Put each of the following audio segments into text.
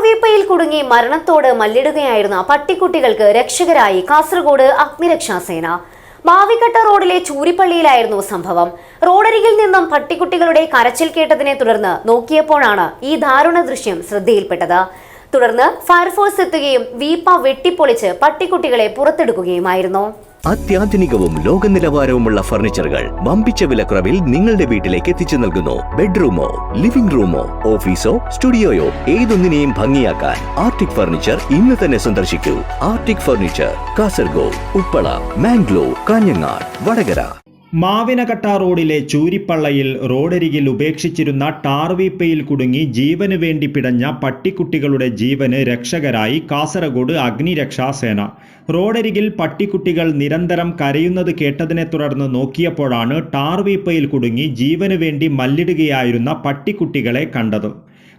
ടാർവീപ്പയിൽ കുടുങ്ങി മരണത്തോട് മല്ലിടുകയായിരുന്ന പട്ടിക്കുട്ടികൾക്ക് രക്ഷകരായി കാസർഗോഡ് അഗ്നിരക്ഷാസേന. മാവിക്കട്ട റോഡിലെ ചൂരിപ്പള്ളിയിലായിരുന്നു സംഭവം. റോഡരികിൽ നിന്നും പട്ടിക്കുട്ടികളുടെ കരച്ചിൽ കേട്ടതിനെ തുടർന്ന് നോക്കിയപ്പോഴാണ് ഈ ദാരുണ ദൃശ്യം ശ്രദ്ധയിൽപ്പെട്ടത്. തുടർന്ന് ഫയർഫോഴ്സ് എത്തുകയും വീപ്പ വെട്ടിപ്പൊളിച്ച് പട്ടിക്കുട്ടികളെ പുറത്തെടുക്കുകയുമായിരുന്നു. അത്യാധുനികവും ലോക നിലവാരവുമുള്ള ഫർണിച്ചറുകൾ വമ്പിച്ച വിലക്കുറവിൽ നിങ്ങളുടെ വീട്ടിലേക്ക് എത്തിച്ചു നൽകുന്നു. ബെഡ്റൂമോ, ലിവിംഗ് റൂമോ, ഓഫീസോ, സ്റ്റുഡിയോയോ ഏതൊന്നിനെയും ഭംഗിയാക്കാൻ ആർട്ടിക് ഫർണിച്ചർ ഇന്ന് തന്നെ സന്ദർശിക്കൂ. Arctic furniture, Kasaragod, Uppala, Mangalore, Kanhangad, Vadakara. മാവിനകട്ട റോഡിലെ ചൂരിപ്പള്ളയിൽ റോഡരികിൽ ഉപേക്ഷിച്ചിരുന്ന ടാർവീപ്പയിൽ കുടുങ്ങി ജീവന് വേണ്ടി പിടഞ്ഞ പട്ടിക്കുട്ടികളുടെ ജീവന് രക്ഷകരായി കാസർഗോഡ് അഗ്നിരക്ഷാസേന. റോഡരികിൽ പട്ടിക്കുട്ടികൾ നിരന്തരം കരയുന്നത് കേട്ടതിനെ തുടർന്ന് നോക്കിയപ്പോഴാണ് ടാർവീപ്പയിൽ കുടുങ്ങി ജീവന് വേണ്ടി മല്ലിടുകയായിരുന്ന പട്ടിക്കുട്ടികളെ കണ്ടത്.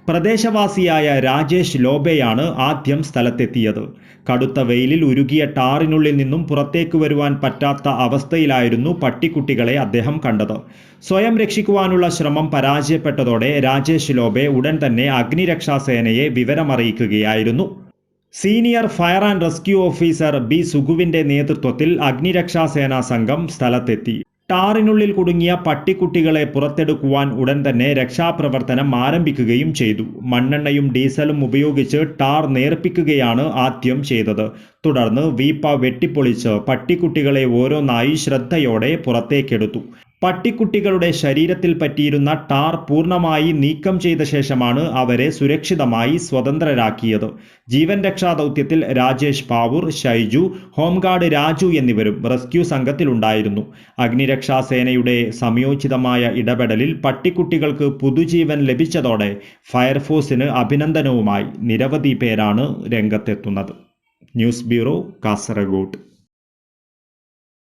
പ്രദേശവാസിയായ രാജേഷ് ലോബയാണ് ആദ്യം സ്ഥലത്തെത്തിയത്. കടുത്ത വെയിലിൽ ഉരുകിയ ടാറിനുള്ളിൽ നിന്നും പുറത്തേക്ക് വരുവാൻ പറ്റാത്ത അവസ്ഥയിലായിരുന്നു പട്ടിക്കുട്ടികളെ അദ്ദേഹം കണ്ടത്. സ്വയം രക്ഷിക്കുവാനുള്ള ശ്രമം പരാജയപ്പെട്ടതോടെ രാജേഷ് ലോബെ ഉടൻ തന്നെ അഗ്നിരക്ഷാസേനയെ വിവരമറിയിക്കുകയായിരുന്നു. Senior fire and rescue officer B സുഗുവിന്റെ നേതൃത്വത്തിൽ അഗ്നിരക്ഷാസേനാ സംഘം സ്ഥലത്തെത്തി. ടാറിനുള്ളിൽ കുടുങ്ങിയ പട്ടിക്കുട്ടികളെ പുറത്തെടുക്കുവാൻ ഉടൻ തന്നെ രക്ഷാപ്രവർത്തനം ആരംഭിക്കുകയും ചെയ്തു. മണ്ണെണ്ണയും ഡീസലും ഉപയോഗിച്ച് ടാർ നേർപ്പിക്കുകയാണ് ആദ്യം ചെയ്തത്. തുടർന്ന് വീപ്പ വെട്ടിപ്പൊളിച്ച് പട്ടിക്കുട്ടികളെ ഓരോന്നായി ശ്രദ്ധയോടെ പുറത്തേക്കെടുത്തു. പട്ടിക്കുട്ടികളുടെ ശരീരത്തിൽ പറ്റിയിരുന്ന ടാർ പൂർണ്ണമായി നീക്കം ചെയ്ത ശേഷമാണ് അവരെ സുരക്ഷിതമായി സ്വതന്ത്രരാക്കിയത്. ജീവൻ രക്ഷാ ദൗത്യത്തിൽ രാജേഷ് പാവൂർ, ഷൈജു, ഹോംഗാർഡ് രാജു എന്നിവരും റെസ്ക്യൂ സംഘത്തിലുണ്ടായിരുന്നു. അഗ്നിരക്ഷാസേനയുടെ സംയോജിതമായ ഇടപെടലിൽ പട്ടിക്കുട്ടികൾക്ക് പുതുജീവൻ ലഭിച്ചതോടെ ഫയർഫോഴ്സിന് അഭിനന്ദനവുമായി നിരവധി പേരാണ് രംഗത്തെത്തുന്നത്. News bureau, Kasaragod.